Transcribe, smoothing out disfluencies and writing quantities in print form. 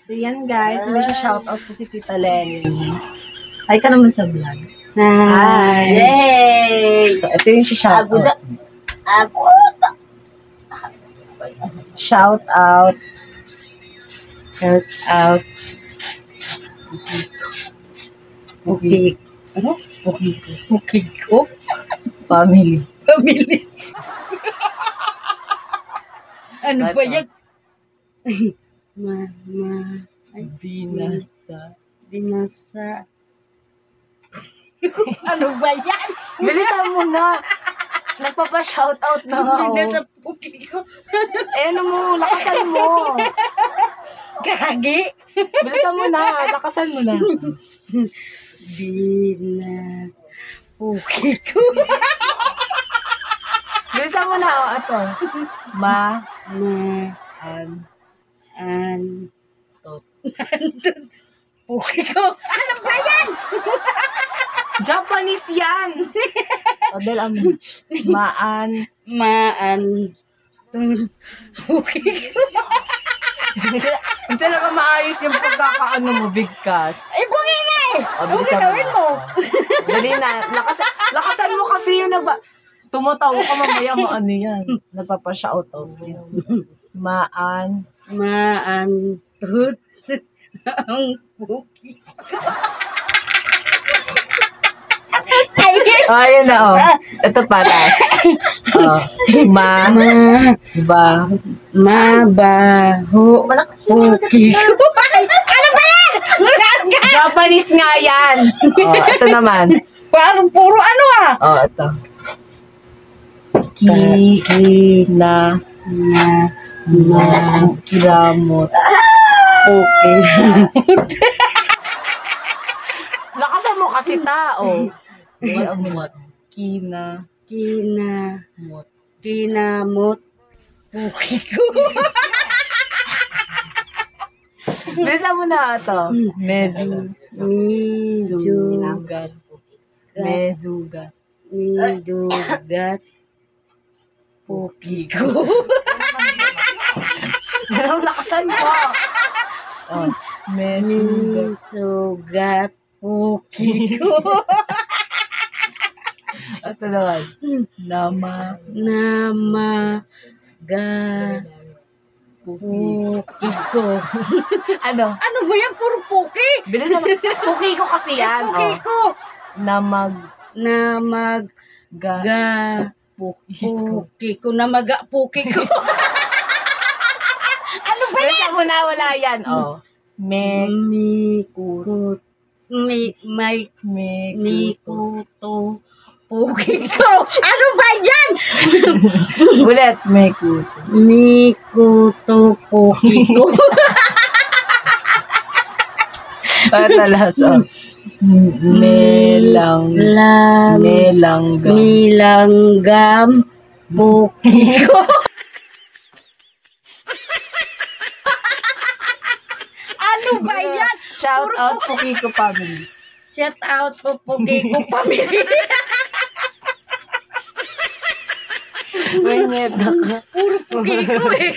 So yan guys, may shoutout po si Tita Lenny. Hi ka naman sa vlog. Hi! Yay! So ito yung shoutout. Abuda! Shoutout. Shout out. Okay. Ano? Okay. Okay ko? Family. Pamili. Ano ba yan? Binasa. Ano ba yan? Bilisan mo na. Nagpapa-shoutout na ako. Binasa puki ko. Ano mo, lakasan mo. Kagi. Bilisan mo na, lakasan mo na. Puki ko. Bilisan mo na, ito. Puki ko. Ano ba yan? Japanese yan. Odel ang Puki ko. Hindi talaga maayos yung pagkakaano mo, bigkas. Ay, bungi nga eh. Bilisan gawin mo. Dali na. Lakasan mo kasi yung tumatawa ka mamaya mo ano yan. Nagpapa-shoutout. Ang puki. Ayun na oh. Ito pala. Mabaho. Puki ko. Ano ba yan? Japanese nga yan. Ito naman. Parang puro ano ah. Ito. Kiramot. Okay. Lakasan mo kasi tao. Kinamot. Puki ko. Bilisan mo na ito. Mezugat. Puki ko. Ganun lakasan mo. Mezugat. Puki ko. Ito naman. Puki ko. Ano? Ano ba yan? Puro puki. Bilisan mo. Puki ko kasi yan. Puki ko. Puki ko. Puki ko. Ano ba yan? Bilisan mo na, wala yan. Mikuto. Puki ko. Ano ba yan? Ulit. Mikuto. Puki ko. Patalas. Melanggam. Puki ko. Ano ba yan? Shout out Puki ko family. Shout out po Puki ko family. May ngeta ka. Puro Puki ko eh.